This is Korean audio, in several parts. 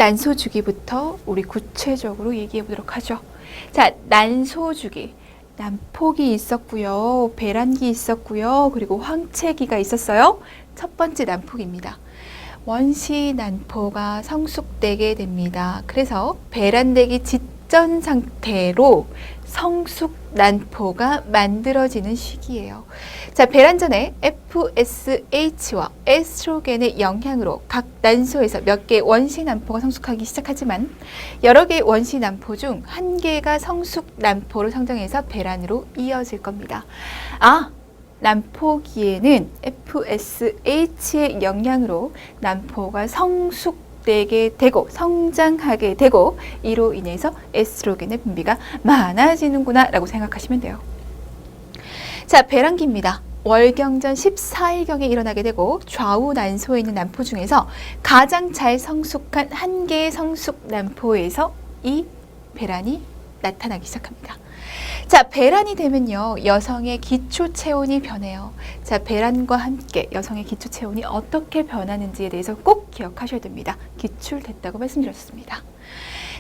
난소 주기부터 우리 구체적으로 얘기해 보도록 하죠. 자, 난소 주기. 난폭이 있었고요. 배란기 있었고요. 그리고 황체기가 있었어요. 첫 번째 난폭입니다. 원시 난포가 성숙되게 됩니다. 그래서 배란되기 직전 상태로 성숙 난포가 만들어지는 시기예요. 자, 배란 전에 FSH와 에스트로겐의 영향으로 각 난소에서 몇 개의 원시 난포가 성숙하기 시작하지만 여러 개의 원시 난포 중 한 개가 성숙 난포로 성장해서 배란으로 이어질 겁니다. 난포기에는 FSH의 영향으로 난포가 성숙되게 되고 성장하게 되고 이로 인해서 에스트로겐의 분비가 많아지는구나 라고 생각하시면 돼요. 자, 배란기입니다. 월경전 14일경에 일어나게 되고 좌우 난소에 있는 난포 중에서 가장 잘 성숙한 한 개의 성숙 난포에서 이 배란이 나타나기 시작합니다. 자, 배란이 되면요, 여성의 기초 체온이 변해요. 자, 배란과 함께 여성의 기초 체온이 어떻게 변하는지에 대해서 꼭 기억하셔야 됩니다. 기출됐다고 말씀드렸습니다.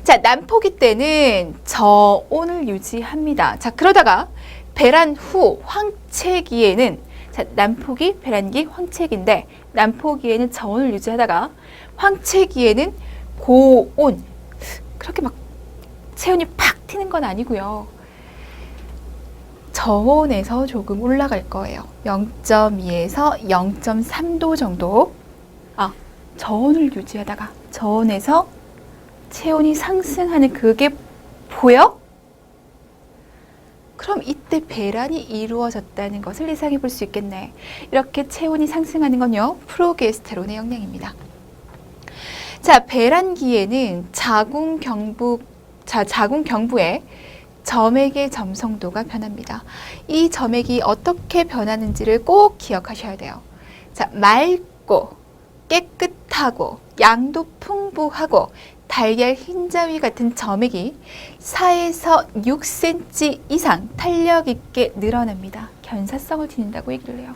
자, 난포기 때는 저온을 유지합니다. 자, 그러다가 배란 후 황체기에는 자, 난포기, 배란기, 황체기인데 난포기에는 저온을 유지하다가 황체기에는 고온, 그렇게 막 체온이 팍 튀는 건 아니고요. 저온에서 조금 올라갈 거예요. 0.2에서 0.3도 정도. 저온을 유지하다가 저온에서 체온이 상승하는 그게 보여? 그럼 이때 배란이 이루어졌다는 것을 예상해 볼 수 있겠네. 이렇게 체온이 상승하는 건요, 프로게스테론의 영향입니다. 자, 배란기에는 자궁 경부에 점액의 점성도가 변합니다. 이 점액이 어떻게 변하는지를 꼭 기억하셔야 돼요. 자, 맑고 깨끗하고 양도 풍부하고 달걀 흰자위 같은 점액이 4에서 6cm 이상 탄력 있게 늘어납니다. 견사성을 지닌다고 얘기를 해요.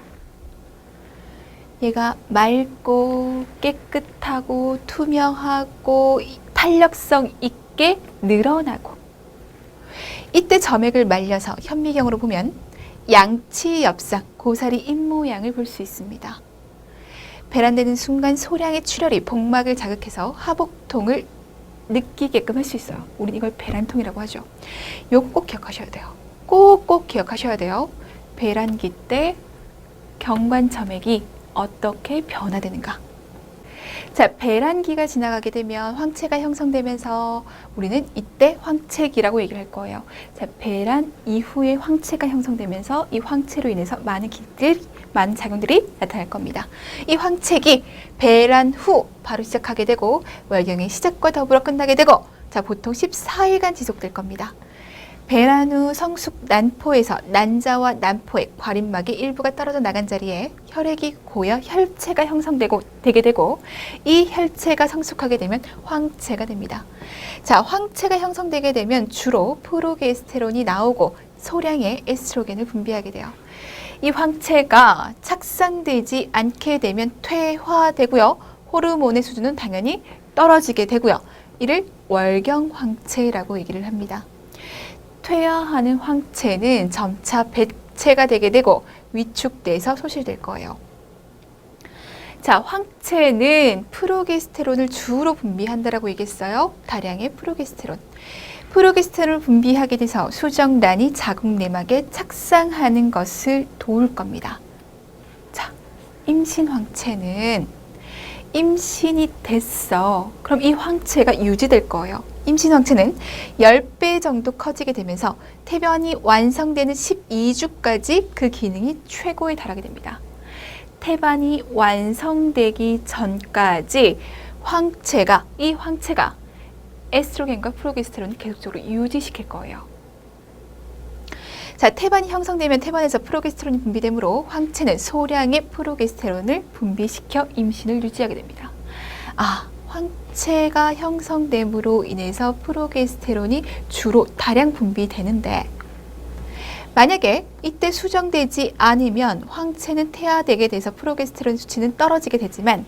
얘가 맑고 깨끗하고 투명하고 탄력성 있게 늘어나고 이때 점액을 말려서 현미경으로 보면 양치엽상, 고사리 입모양을 볼 수 있습니다. 배란되는 순간 소량의 출혈이 복막을 자극해서 하복통을 느끼게끔 할 수 있어요. 우린 이걸 배란통이라고 하죠. 요거 꼭 기억하셔야 돼요. 꼭 기억하셔야 돼요. 배란기 때 경관 점액이 어떻게 변화되는가. 자, 배란기가 지나가게 되면 황체가 형성되면서 우리는 이때 황체기라고 얘기를 할 거예요. 자, 배란 이후에 황체가 형성되면서 이 황체로 인해서 많은 작용들이 나타날 겁니다. 이 황체기 배란 후 바로 시작하게 되고 월경의 시작과 더불어 끝나게 되고 자, 보통 14일간 지속될 겁니다. 배란 후 성숙 난포에서 난자와 난포액, 과림막의 일부가 떨어져 나간 자리에 혈액이 고여 혈체가 형성되게 되고 이 혈체가 성숙하게 되면 황체가 됩니다. 자, 황체가 형성되게 되면 주로 프로게스테론이 나오고 소량의 에스트로겐을 분비하게 돼요. 이 황체가 착상되지 않게 되면 퇴화되고요. 호르몬의 수준은 당연히 떨어지게 되고요. 이를 월경황체라고 얘기를 합니다. 퇴화하는 황체는 점차 배체가 되게 되고 위축돼서 소실될 거예요. 자, 황체는 프로게스테론을 주로 분비한다라고 얘기했어요. 다량의 프로게스테론. 프로게스테론을 분비하게 돼서 수정란이 자궁 내막에 착상하는 것을 도울 겁니다. 자, 임신 황체는 임신이 됐어. 그럼 이 황체가 유지될 거예요. 임신 황체는 10배 정도 커지게 되면서 태반이 완성되는 12주까지 그 기능이 최고에 달하게 됩니다. 태반이 완성되기 전까지 이 황체가 에스트로겐과 프로게스테론을 계속적으로 유지시킬 거예요. 자, 태반이 형성되면 태반에서 프로게스테론이 분비되므로 황체는 소량의 프로게스테론을 분비시켜 임신을 유지하게 됩니다. 황체가 형성됨으로 인해서 프로게스테론이 주로 다량 분비되는데 만약에 이때 수정되지 않으면 황체는 퇴화되게 돼서 프로게스테론 수치는 떨어지게 되지만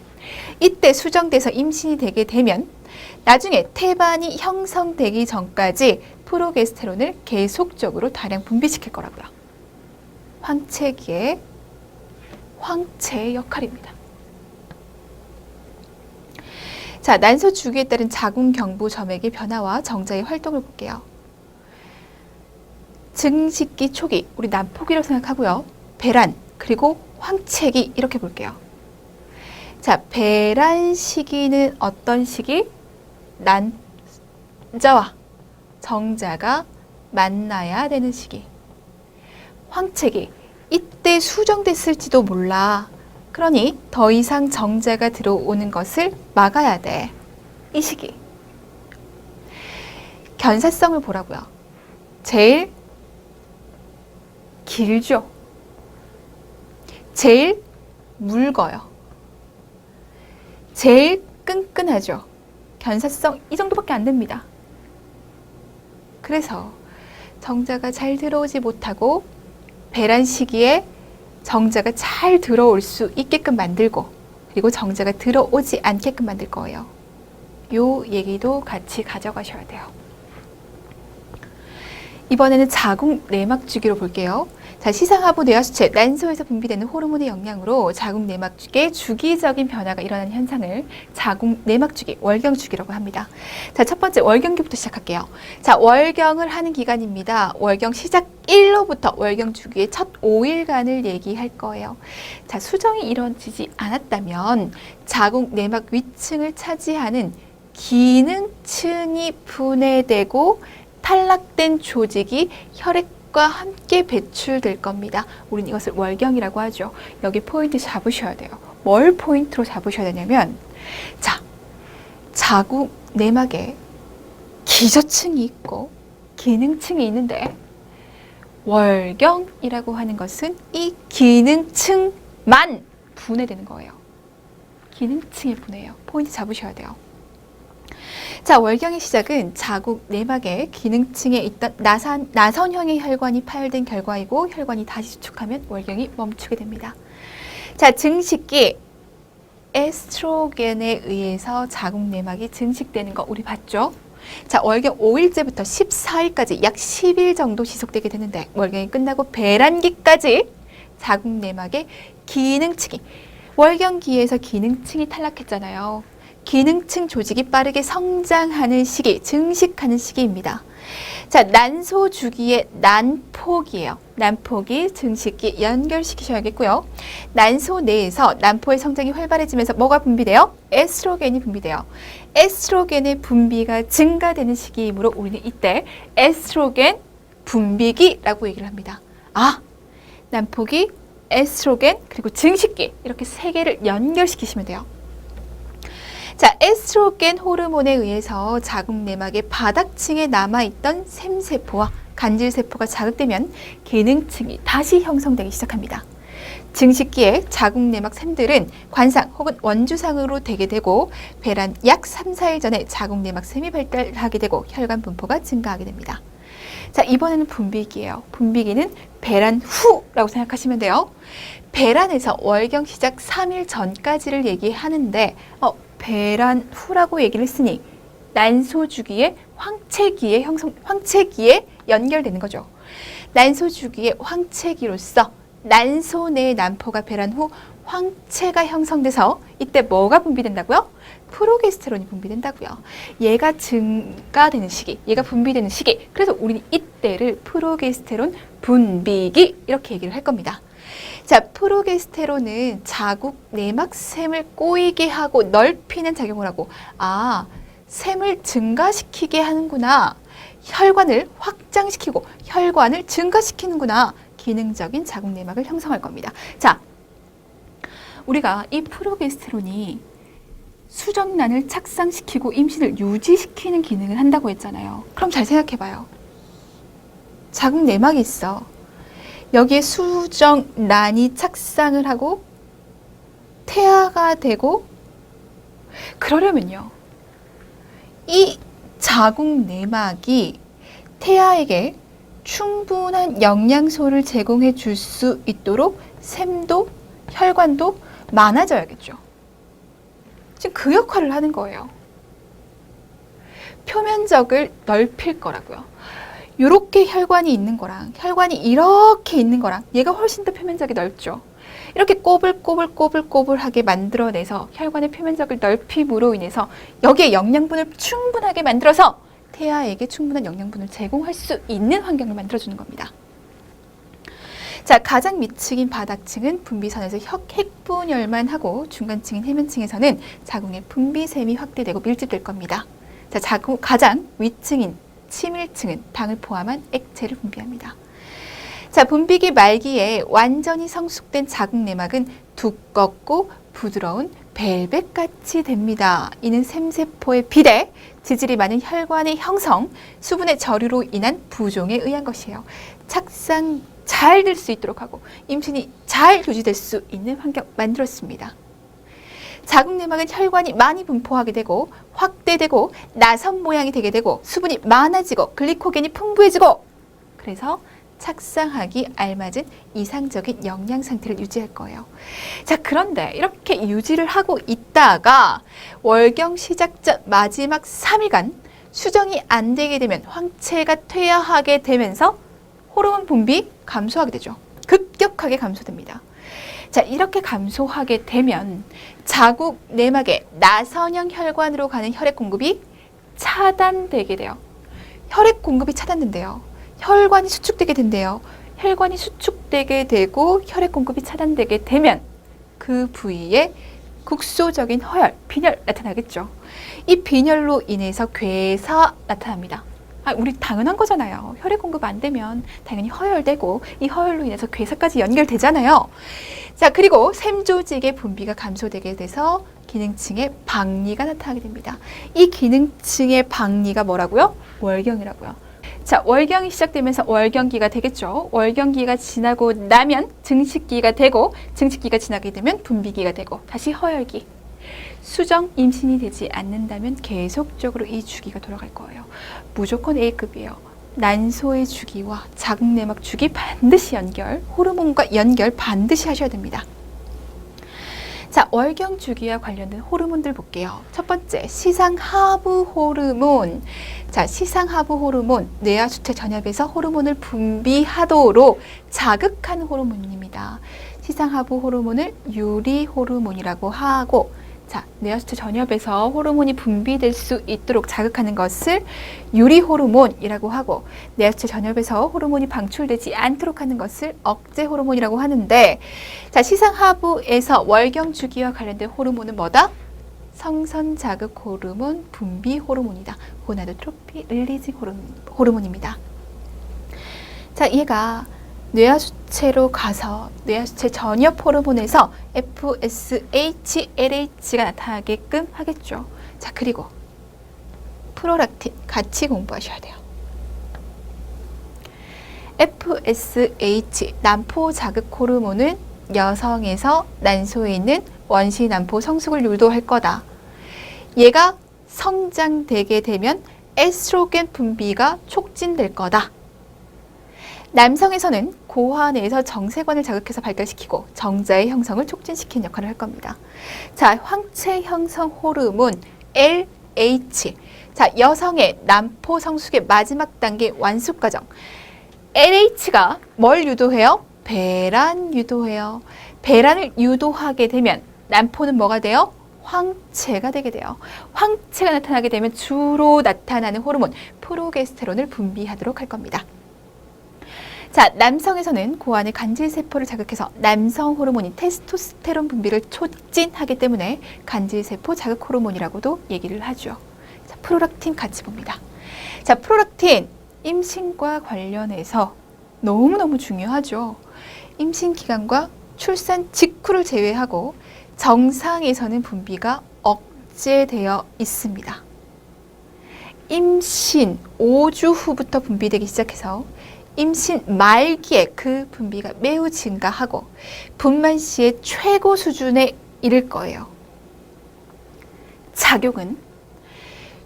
이때 수정돼서 임신이 되게 되면 나중에 태반이 형성되기 전까지 프로게스테론을 계속적으로 다량 분비시킬 거라고요. 황체기의 역할입니다. 자, 난소 주기에 따른 자궁 경부 점액의 변화와 정자의 활동을 볼게요. 증식기 초기, 우리 난폭이라고 생각하고요. 배란, 그리고 황체기 이렇게 볼게요. 자, 배란 시기는 어떤 시기? 난자와 정자가 만나야 되는 시기. 황체기, 이때 수정됐을지도 몰라. 그러니 더 이상 정자가 들어오는 것을 막아야 돼. 이 시기. 견사성을 보라고요. 제일 길죠. 제일 묽어요. 제일 끈끈하죠. 견사성 이 정도밖에 안 됩니다. 그래서 정자가 잘 들어오지 못하고 배란 시기에 정자가 잘 들어올 수 있게끔 만들고, 그리고 정자가 들어오지 않게끔 만들 거예요. 요 얘기도 같이 가져가셔야 돼요. 이번에는 자궁 내막 주기로 볼게요. 자, 시상하부 뇌하수체, 난소에서 분비되는 호르몬의 영향으로 자궁 내막 주기의 주기적인 변화가 일어나는 현상을 자궁 내막 주기, 월경 주기라고 합니다. 자, 첫 번째 월경기부터 시작할게요. 자, 월경을 하는 기간입니다. 월경 시작 일로부터 월경 주기의 첫 5일간을 얘기할 거예요. 자, 수정이 이루어지지 않았다면 자궁 내막 위층을 차지하는 기능층이 분해되고 탈락된 조직이 혈액과 함께 배출될 겁니다. 우리는 이것을 월경이라고 하죠. 여기 포인트 잡으셔야 돼요. 뭘 포인트로 잡으셔야 되냐면, 자, 자궁 내막에 기저층이 있고 기능층이 있는데, 월경이라고 하는 것은 이 기능층만 분해되는 거예요. 기능층이 분해요. 포인트 잡으셔야 돼요. 자, 월경의 시작은 자궁 내막의 기능층에 있던 나선형의 혈관이 파열된 결과이고, 혈관이 다시 수축하면 월경이 멈추게 됩니다. 자, 증식기, 에스트로겐에 의해서 자궁 내막이 증식되는 거 우리 봤죠? 자, 월경 5일째부터 14일까지 약 10일 정도 지속되게 되는데, 월경이 끝나고 배란기까지 자궁 내막의 기능층이, 월경기에서 기능층이 탈락했잖아요. 기능층 조직이 빠르게 성장하는 시기, 증식하는 시기입니다. 자, 난소 주기의 난폭이에요. 난폭이 증식기 연결시키셔야겠고요. 난소 내에서 난포의 성장이 활발해지면서 뭐가 분비돼요? 에스트로겐이 분비돼요. 에스트로겐의 분비가 증가되는 시기이므로 우리는 이때 에스트로겐 분비기라고 얘기를 합니다. 아, 난폭이, 에스트로겐, 그리고 증식기, 이렇게 세 개를 연결시키시면 돼요. 자, 에스트로겐 호르몬에 의해서 자궁 내막의 바닥층에 남아있던 샘세포와 간질세포가 자극되면 기능층이 다시 형성되기 시작합니다. 증식기에 자궁 내막 샘들은 관상 혹은 원주상으로 되게 되고, 배란 약 3, 4일 전에 자궁 내막 샘이 발달하게 되고 혈관 분포가 증가하게 됩니다. 자, 이번에는 분비기예요. 분비기는 배란 후라고 생각하시면 돼요. 배란에서 월경 시작 3일 전까지를 얘기하는데, 배란 후라고 얘기를 했으니 난소 주기의 황체기에 연결되는 거죠. 난소 주기의 황체기로서 난소 내의 난포가 배란 후 황체가 형성돼서 이때 뭐가 분비된다고요? 프로게스테론이 분비된다고요. 얘가 증가되는 시기, 얘가 분비되는 시기. 그래서 우리는 이때를 프로게스테론 분비기 이렇게 얘기를 할 겁니다. 자, 프로게스테론은 자궁 내막샘을 꼬이게 하고 넓히는 작용을 하고, 아, 샘을 증가시키게 하는구나. 혈관을 확장시키고 혈관을 증가시키는구나. 기능적인 자궁 내막을 형성할 겁니다. 자, 우리가 이 프로게스테론이 수정란을 착상시키고 임신을 유지시키는 기능을 한다고 했잖아요. 그럼 잘 생각해봐요. 자궁 내막이 있어. 여기에 수정란이 착상을 하고 태아가 되고, 그러려면요, 이 자궁 내막이 태아에게 충분한 영양소를 제공해 줄 수 있도록 샘도 혈관도 많아져야겠죠. 지금 그 역할을 하는 거예요. 표면적을 넓힐 거라고요. 이렇게 혈관이 있는 거랑 혈관이 이렇게 있는 거랑 얘가 훨씬 더 표면적이 넓죠. 이렇게 꼬불꼬불하게 만들어내서 혈관의 표면적을 넓힘으로 인해서 여기에 영양분을 충분하게 만들어서 태아에게 충분한 영양분을 제공할 수 있는 환경을 만들어주는 겁니다. 자, 가장 밑층인 바닥층은 분비선에서 핵분열만 하고 중간층인 해면층에서는 자궁의 분비샘이 확대되고 밀집될 겁니다. 자, 가장 위층인 치밀층은 당을 포함한 액체를 분비합니다. 자, 분비기 말기에 완전히 성숙된 자궁 내막은 두껍고 부드러운 벨벳같이 됩니다. 이는 샘세포의 비대, 지질이 많은 혈관의 형성, 수분의 저류로 인한 부종에 의한 것이에요. 착상 잘 될 수 있도록 하고 임신이 잘 유지될 수 있는 환경 만들었습니다. 자궁 내막은 혈관이 많이 분포하게 되고 확대되고 나선 모양이 되게 되고 수분이 많아지고 글리코겐이 풍부해지고 그래서 착상하기 알맞은 이상적인 영양 상태를 유지할 거예요. 자, 그런데 이렇게 유지를 하고 있다가 월경 시작 전 마지막 3일간 수정이 안 되게 되면 황체가 퇴화하게 되면서 호르몬 분비 감소하게 되죠. 급격하게 감소됩니다. 자, 이렇게 감소하게 되면 자궁 내막에 나선형 혈관으로 가는 혈액 공급이 차단되게 돼요. 혈액 공급이 차단된대요. 혈관이 수축되게 된대요. 혈관이 수축되게 되고 혈액 공급이 차단되게 되면 그 부위에 국소적인 허혈, 빈혈 나타나겠죠. 이 빈혈로 인해서 괴사 나타납니다. 우리 당연한 거잖아요. 혈액 공급 안 되면 당연히 허혈되고 이 허혈로 인해서 괴사까지 연결되잖아요. 자, 그리고 샘조직의 분비가 감소되게 돼서 기능층의 박리가 나타나게 됩니다. 이 기능층의 박리가 뭐라고요? 월경이라고요. 자, 월경이 시작되면서 월경기가 되겠죠. 월경기가 지나고 나면 증식기가 되고 증식기가 지나게 되면 분비기가 되고 다시 허혈기. 수정 임신이 되지 않는다면 계속적으로 이 주기가 돌아갈 거예요. 무조건 A급이에요. 난소의 주기와 자궁 내막 주기 반드시 연결, 호르몬과 연결 반드시 하셔야 됩니다. 자, 월경 주기와 관련된 호르몬들 볼게요. 첫 번째, 시상하부 호르몬. 자, 시상하부 호르몬, 뇌하수체 전엽에서 호르몬을 분비하도록 자극하는 호르몬입니다. 시상하부 호르몬을 유리 호르몬이라고 하고, 자, 뇌하수체 전엽에서 호르몬이 분비될 수 있도록 자극하는 것을 유리 호르몬이라고 하고, 뇌하수체 전엽에서 호르몬이 방출되지 않도록 하는 것을 억제 호르몬이라고 하는데, 자, 시상하부에서 월경 주기와 관련된 호르몬은 뭐다? 성선 자극 호르몬, 분비 호르몬이다. 고나도트로피 릴리징 호르몬입니다. 자, 얘가 뇌하수체로 가서 뇌하수체 전엽 호르몬에서 FSH, LH가 나타나게끔 하겠죠. 자, 그리고 프로락틴 같이 공부하셔야 돼요. FSH, 난포 자극 호르몬은 여성에서 난소에 있는 원시 난포 성숙을 유도할 거다. 얘가 성장되게 되면 에스트로겐 분비가 촉진될 거다. 남성에서는 고화 내에서 정세관을 자극해서 발달시키고 정자의 형성을 촉진시키는 역할을 할 겁니다. 자, 황체 형성 호르몬 LH. 자, 여성의 난포 성숙의 마지막 단계 완숙 과정. LH가 뭘 유도해요? 배란 유도해요. 배란을 유도하게 되면 난포는 뭐가 돼요? 황체가 되게 돼요. 황체가 나타나게 되면 주로 나타나는 호르몬 프로게스테론을 분비하도록 할 겁니다. 자, 남성에서는 고환의 간질세포를 자극해서 남성 호르몬인 테스토스테론 분비를 촉진하기 때문에 간질세포 자극 호르몬이라고도 얘기를 하죠. 자, 프로락틴 같이 봅니다. 자, 프로락틴 임신과 관련해서 너무너무 중요하죠. 임신 기간과 출산 직후를 제외하고 정상에서는 분비가 억제되어 있습니다. 임신 5주 후부터 분비되기 시작해서 임신 말기에 그 분비가 매우 증가하고 분만 시의 최고 수준에 이를 거예요. 작용은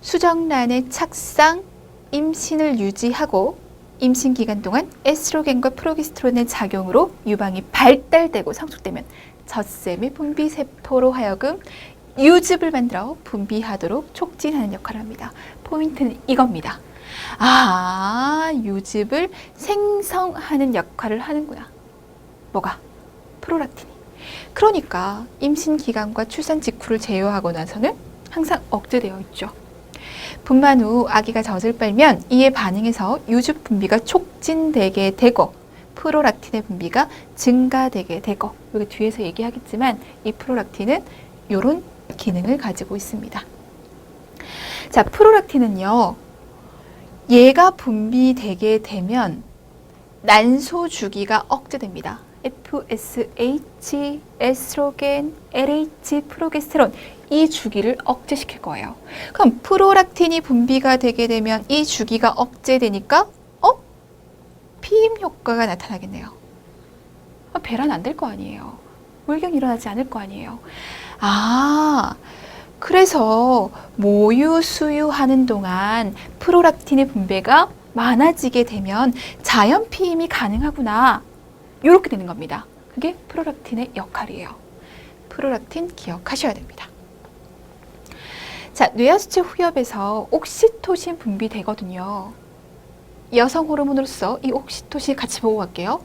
수정란의 착상, 임신을 유지하고 임신 기간 동안 에스트로겐과 프로게스테론의 작용으로 유방이 발달되고 성숙되면 젖샘의 분비 세포로 하여금 유즙을 만들어 분비하도록 촉진하는 역할을 합니다. 포인트는 이겁니다. 아, 유즙을 생성하는 역할을 하는구나. 뭐가? 프롤락틴이. 그러니까 임신 기간과 출산 직후를 제어하고 나서는 항상 억제되어 있죠. 분만 후 아기가 젖을 빨면 이에 반응해서 유즙 분비가 촉진되게 되고 프롤락틴의 분비가 증가되게 되고, 여기 뒤에서 얘기하겠지만 이 프롤락틴은 이런 기능을 가지고 있습니다. 자, 프롤락틴은요, 얘가 분비되게 되면 난소 주기가 억제됩니다. FSH, 에스트로겐, LH, 프로게스테론, 이 주기를 억제시킬 거예요. 그럼 프롤락틴이 분비가 되게 되면 이 주기가 억제되니까 피임 효과가 나타나겠네요. 배란 안 될 거 아니에요. 월경이 일어나지 않을 거 아니에요. 아, 그래서 모유 수유하는 동안 프롤락틴의 분배가 많아지게 되면 자연 피임이 가능하구나. 이렇게 되는 겁니다. 그게 프롤락틴의 역할이에요. 프롤락틴 기억하셔야 됩니다. 자, 뇌하수체 후엽에서 옥시토신 분비되거든요. 여성 호르몬으로서 이 옥시토신 같이 보고 갈게요.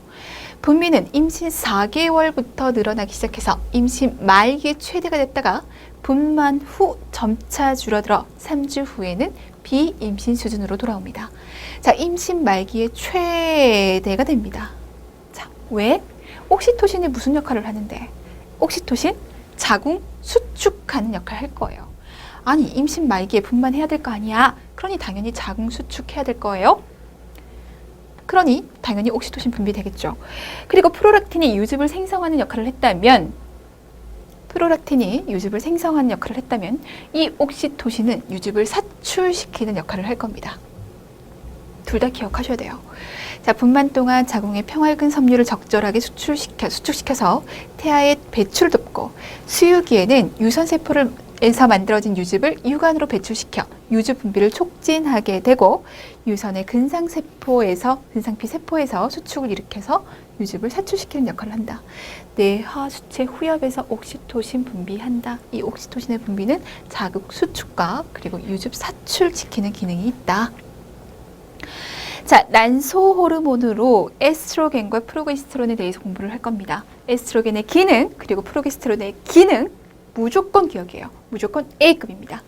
분비는 임신 4개월부터 늘어나기 시작해서 임신 말기에 최대가 됐다가 분만 후 점차 줄어들어 3주 후에는 비임신 수준으로 돌아옵니다. 자, 임신 말기에 최대가 됩니다. 자, 왜? 옥시토신이 무슨 역할을 하는데? 옥시토신? 자궁 수축하는 역할을 할 거예요. 아니, 임신 말기에 분만해야 될 거 아니야. 그러니 당연히 자궁 수축해야 될 거예요. 그러니 당연히 옥시토신 분비되겠죠. 그리고 프롤락틴이 유즙을 생성하는 역할을 했다면 이 옥시토신은 유즙을 사출시키는 역할을 할 겁니다. 둘 다 기억하셔야 돼요. 자, 분만 동안 자궁의 평활근 섬유를 적절하게 수축시켜서 태아의 배출을 돕고, 수유기에는 유선세포에서 만들어진 유즙을 유관으로 배출시켜 유즙 분비를 촉진하게 되고, 유선의 근상피 세포에서 수축을 일으켜서 유즙을 사출시키는 역할을 한다. 뇌하수체 후엽에서 옥시토신 분비한다. 이 옥시토신의 분비는 자궁 수축과 그리고 유즙 사출시키는 기능이 있다. 자, 난소 호르몬으로 에스트로겐과 프로게스테론에 대해서 공부를 할 겁니다. 에스트로겐의 기능 그리고 프로게스테론의 기능 무조건 기억이에요. 무조건 A급입니다.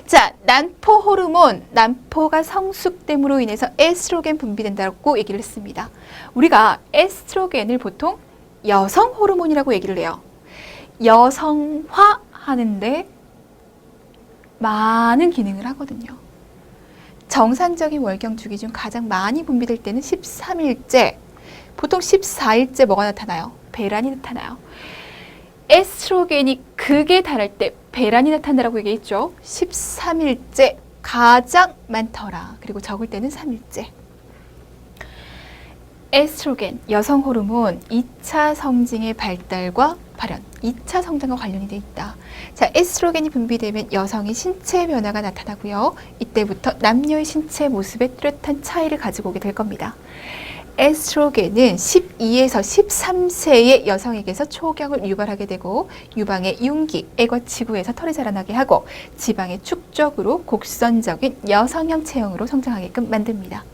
자, 난포 호르몬, 난포가 성숙됨으로 인해서 에스트로겐 분비된다고 얘기를 했습니다. 우리가 에스트로겐을 보통 여성 호르몬이라고 얘기를 해요. 여성화 하는데 많은 기능을 하거든요. 정상적인 월경 주기 중 가장 많이 분비될 때는 13일째, 보통 14일째 뭐가 나타나요? 배란이 나타나요. 에스트로겐이 극에 달할 때 배란이 나타난다고 얘기했죠. 13일째 가장 많더라. 그리고 적을 때는 3일째. 에스트로겐, 여성 호르몬 2차 성징의 발달과 발현, 2차 성장과 관련이 돼 있다. 자, 에스트로겐이 분비되면 여성의 신체 변화가 나타나고요. 이때부터 남녀의 신체 모습에 뚜렷한 차이를 가지고 오게 될 겁니다. 에스트로겐은 12에서 13세의 여성에게서 초경을 유발하게 되고, 유방의 윤기, 애거치구에서 털이 자라나게 하고, 지방의 축적으로 곡선적인 여성형 체형으로 성장하게끔 만듭니다.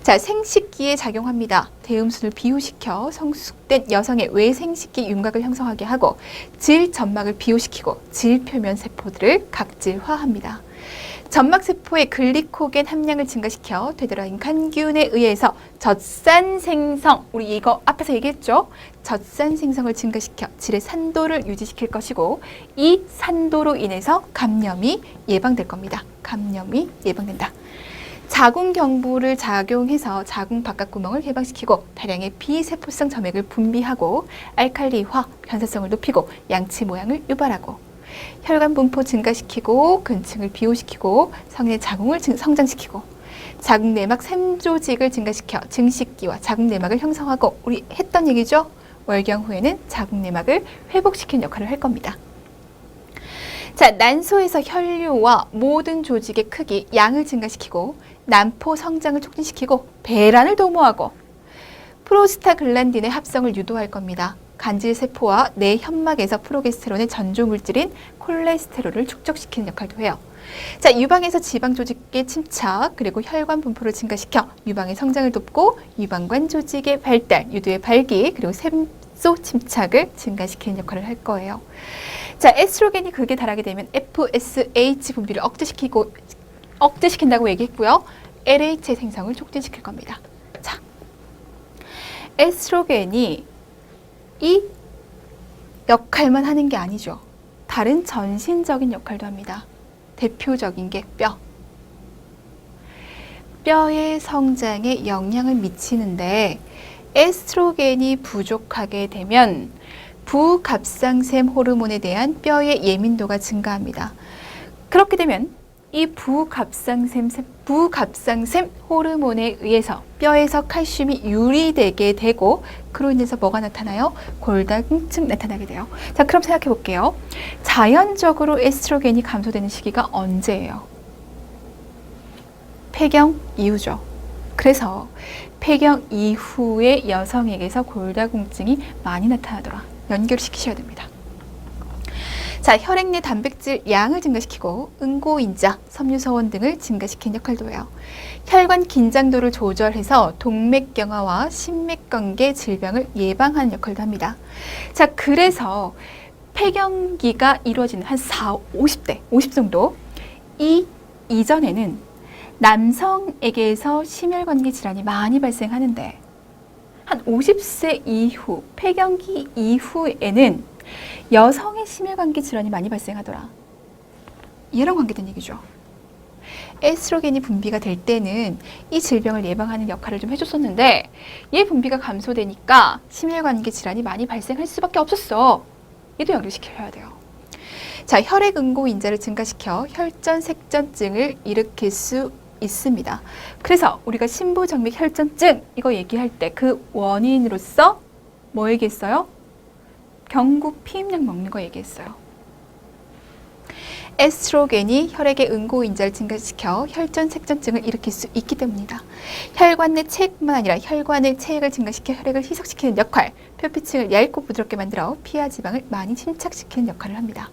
자, 생식기에 작용합니다. 대음순을 비호시켜 성숙된 여성의 외생식기 윤곽을 형성하게 하고, 질 점막을 비호시키고 질 표면 세포들을 각질화합니다. 점막세포의 글리코겐 함량을 증가시켜 되돌아인 칸균에 의해서 젖산 생성, 우리 이거 앞에서 얘기했죠? 젖산 생성을 증가시켜 질의 산도를 유지시킬 것이고, 이 산도로 인해서 감염이 예방될 겁니다. 감염이 예방된다. 자궁 경부를 작용해서 자궁 바깥구멍을 개방시키고 다량의 비세포성 점액을 분비하고, 알칼리화, 변사성을 높이고 양치 모양을 유발하고, 혈관 분포 증가시키고 근층을 비호시키고 성인의 자궁을 성장시키고, 자궁 내막 샘조직을 증가시켜 증식기와 자궁 내막을 형성하고, 우리 했던 얘기죠? 월경 후에는 자궁 내막을 회복시키는 역할을 할 겁니다. 자, 난소에서 혈류와 모든 조직의 크기, 양을 증가시키고 난포 성장을 촉진시키고 배란을 도모하고, 프로스타글란딘의 합성을 유도할 겁니다. 간질 세포와 내 현막에서 프로게스테론의 전조 물질인 콜레스테롤을 축적시키는 역할도 해요. 자, 유방에서 지방 조직의 침착, 그리고 혈관 분포를 증가시켜 유방의 성장을 돕고 유방관 조직의 발달, 유두의 발기, 그리고 샘소 침착을 증가시키는 역할을 할 거예요. 자, 에스트로겐이 극에 달하게 되면 FSH 분비를 억제시킨다고 얘기했고요. LH의 생성을 촉진시킬 겁니다. 자, 에스트로겐이 이 역할만 하는 게 아니죠. 다른 전신적인 역할도 합니다. 대표적인 게 뼈. 뼈의 성장에 영향을 미치는데 에스트로겐이 부족하게 되면 부갑상샘 호르몬에 대한 뼈의 예민도가 증가합니다. 그렇게 되면 이 부갑상샘 호르몬에 의해서 뼈에서 칼슘이 유리되게 되고 그로 인해서 뭐가 나타나요? 골다공증 나타나게 돼요. 자, 그럼 생각해 볼게요. 자연적으로 에스트로겐이 감소되는 시기가 언제예요? 폐경 이후죠. 그래서 폐경 이후에 여성에게서 골다공증이 많이 나타나더라. 연결시키셔야 됩니다. 자, 혈액 내 단백질 양을 증가시키고 응고인자, 섬유소원 등을 증가시키는 역할도 해요. 혈관 긴장도를 조절해서 동맥경화와 심맥관계 질병을 예방하는 역할도 합니다. 자, 그래서 폐경기가 이루어지는 한 50 정도 이전에는 남성에게서 심혈관계 질환이 많이 발생하는데 한 50세 이후, 폐경기 이후에는 여성의 심혈관계 질환이 많이 발생하더라. 이랑 관계된 얘기죠. 에스트로겐이 분비가 될 때는 이 질병을 예방하는 역할을 좀 해줬었는데 얘 분비가 감소되니까 심혈관계 질환이 많이 발생할 수밖에 없었어. 얘도 연결시켜야 돼요. 자, 혈액 응고인자를 증가시켜 혈전색전증을 일으킬 수 있습니다. 그래서 우리가 심부정맥 혈전증 이거 얘기할 때 그 원인으로서 뭐 얘기했어요? 경구 피임약 먹는 거 얘기했어요. 에스트로겐이 혈액의 응고인자를 증가시켜 혈전색전증을 일으킬 수 있기 때문이다. 혈관 내 체액뿐만 아니라 혈관의 체액을 증가시켜 혈액을 희석시키는 역할, 표피층을 얇고 부드럽게 만들어 피하 지방을 많이 침착시키는 역할을 합니다.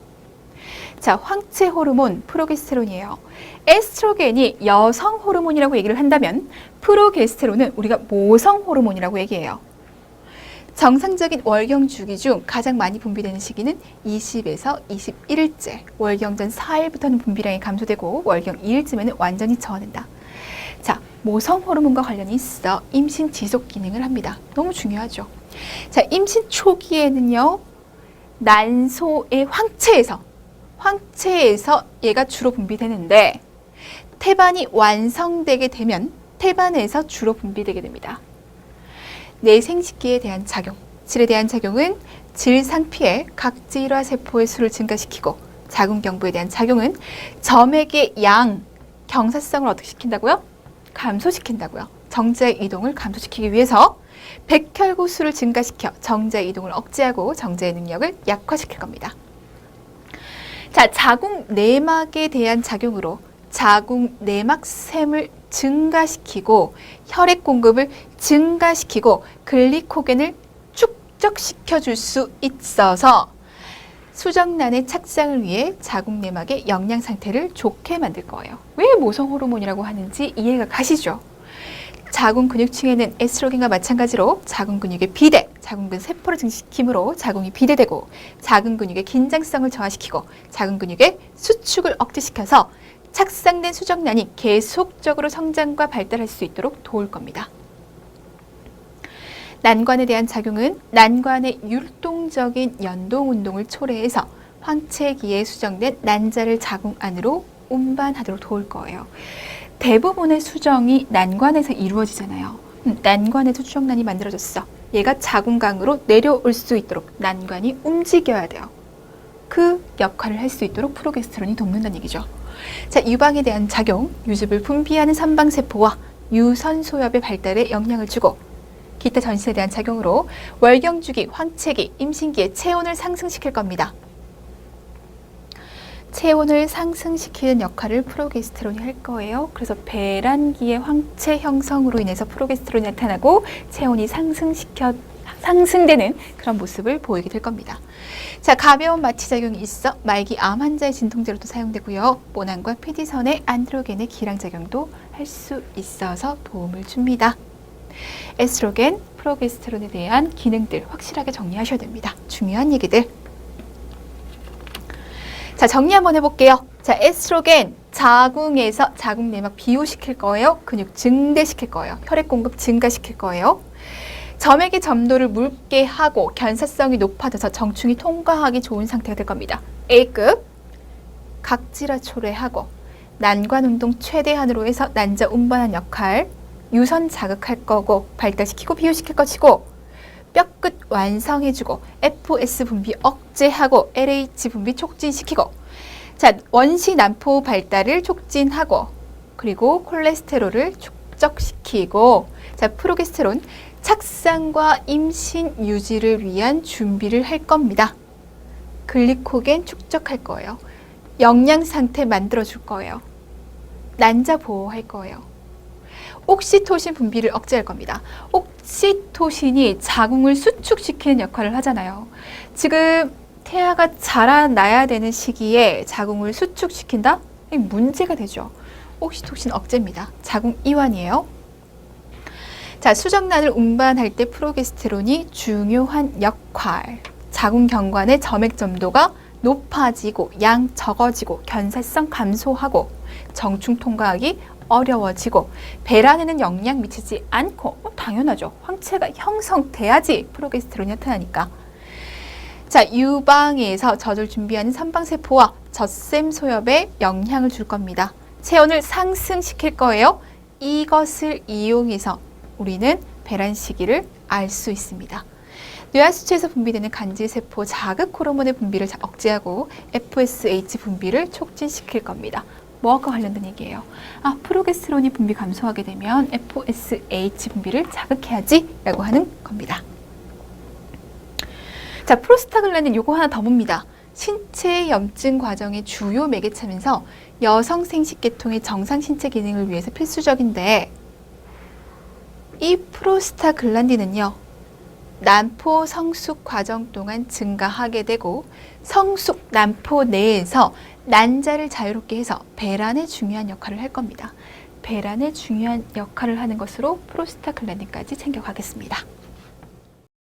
자, 황체 호르몬 프로게스테론이에요. 에스트로겐이 여성 호르몬이라고 얘기를 한다면 프로게스테론은 우리가 모성 호르몬이라고 얘기해요. 정상적인 월경 주기 중 가장 많이 분비되는 시기는 20에서 21일째. 월경 전 4일부터는 분비량이 감소되고 월경 2일쯤에는 완전히 저하된다. 자, 모성 호르몬과 관련이 있어 임신 지속 기능을 합니다. 너무 중요하죠. 자, 임신 초기에는요. 난소의 황체에서 얘가 주로 분비되는데 태반이 완성되게 되면 태반에서 주로 분비되게 됩니다. 내 생식기에 대한 작용, 질에 대한 작용은 질 상피의 각질화 세포의 수를 증가시키고 자궁경부에 대한 작용은 점액의 양, 경사성을 어떻게 시킨다고요? 감소시킨다고요. 정자의 이동을 감소시키기 위해서 백혈구 수를 증가시켜 정자의 이동을 억제하고 정자의 능력을 약화시킬 겁니다. 자, 자궁 내막에 대한 작용으로 자궁 내막샘을 증가시키고 혈액 공급을 증가시키고 글리코겐을 축적시켜 줄 수 있어서 수정란의 착상을 위해 자궁 내막의 영양 상태를 좋게 만들 거예요. 왜 모성 호르몬이라고 하는지 이해가 가시죠? 자궁 근육층에는 에스트로겐과 마찬가지로 자궁 근육의 비대, 자궁근 세포를 증식시킴으로 자궁이 비대되고 자궁 근육의 긴장성을 저하시키고 자궁 근육의 수축을 억제시켜서 착상된 수정란이 계속적으로 성장과 발달할 수 있도록 도울 겁니다. 난관에 대한 작용은 난관의 율동적인 연동 운동을 초래해서 황체기에 수정된 난자를 자궁 안으로 운반하도록 도울 거예요. 대부분의 수정이 난관에서 이루어지잖아요. 난관에서 수정란이 만들어졌어. 얘가 자궁강으로 내려올 수 있도록 난관이 움직여야 돼요. 그 역할을 할 수 있도록 프로게스테론이 돕는다는 얘기죠. 자, 유방에 대한 작용, 유즙을 분비하는 선방세포와 유선소엽의 발달에 영향을 주고 기타 전신에 대한 작용으로 월경주기, 황체기, 임신기의 체온을 상승시킬 겁니다. 체온을 상승시키는 역할을 프로게스테론이 할 거예요. 그래서 배란기의 황체 형성으로 인해서 프로게스테론이 나타나고 체온이 상승되는 그런 모습을 보이게 될 겁니다. 자, 가벼운 마취작용이 있어 말기 암 환자의 진통제로도 사용되고요. 모낭과 피지선의 안드로겐의 기량작용도 할 수 있어서 도움을 줍니다. 에스트로겐, 프로게스테론에 대한 기능들 확실하게 정리하셔야 됩니다. 중요한 얘기들. 자, 정리 한번 해볼게요. 자, 에스트로겐 자궁에서 자궁 내막 비호시킬 거예요. 근육 증대시킬 거예요. 혈액 공급 증가시킬 거예요. 점액의 점도를 묽게 하고 견사성이 높아져서 정충이 통과하기 좋은 상태가 될 겁니다. A급, 각질화 초래하고 난관 운동 최대한으로 해서 난자 운반한 역할, 유선 자극할 거고 발달시키고 비호시킬 것이고 뼈끝 완성해주고 FS 분비 억제하고 LH 분비 촉진시키고 자, 원시 난포 발달을 촉진하고 그리고 콜레스테롤을 축적시키고 자, 프로게스테론 착상과 임신 유지를 위한 준비를 할 겁니다. 글리코겐 축적할 거예요. 영양 상태 만들어 줄 거예요. 난자 보호할 거예요. 옥시토신 분비를 억제할 겁니다. 옥시토신이 자궁을 수축시키는 역할을 하잖아요. 지금 태아가 자라나야 되는 시기에 자궁을 수축시킨다? 문제가 되죠. 옥시토신 억제입니다. 자궁 이완이에요. 자, 수정란을 운반할 때 프로게스테론이 중요한 역할. 자궁 경관의 점액 점도가 높아지고 양 적어지고 견사성 감소하고 정충 통과하기 어려워지고 배란에는 영향 미치지 않고 당연하죠. 황체가 형성돼야지 프로게스테론이 나타나니까. 자, 유방에서 젖을 준비하는 삼방세포와 젖샘 소엽에 영향을 줄 겁니다. 체온을 상승시킬 거예요. 이것을 이용해서 우리는 배란 시기를 알 수 있습니다. 뇌하수체에서 분비되는 간질세포 자극 호르몬의 분비를 억제하고 FSH 분비를 촉진시킬 겁니다. 뭐와 관련된 얘기예요? 아, 프로게스테론이 분비 감소하게 되면 FSH 분비를 자극해야지 라고 하는 겁니다. 자, 프로스타글란딘 요거 하나 더 봅니다. 신체 염증 과정의 주요 매개체면서 여성 생식계통의 정상 신체 기능을 위해서 필수적인데 이 프로스타글란딘은요. 난포 성숙 과정 동안 증가하게 되고 성숙 난포 내에서 난자를 자유롭게 해서 배란에 중요한 역할을 할 겁니다. 배란에 중요한 역할을 하는 것으로 프로스타글란딘까지 챙겨가겠습니다.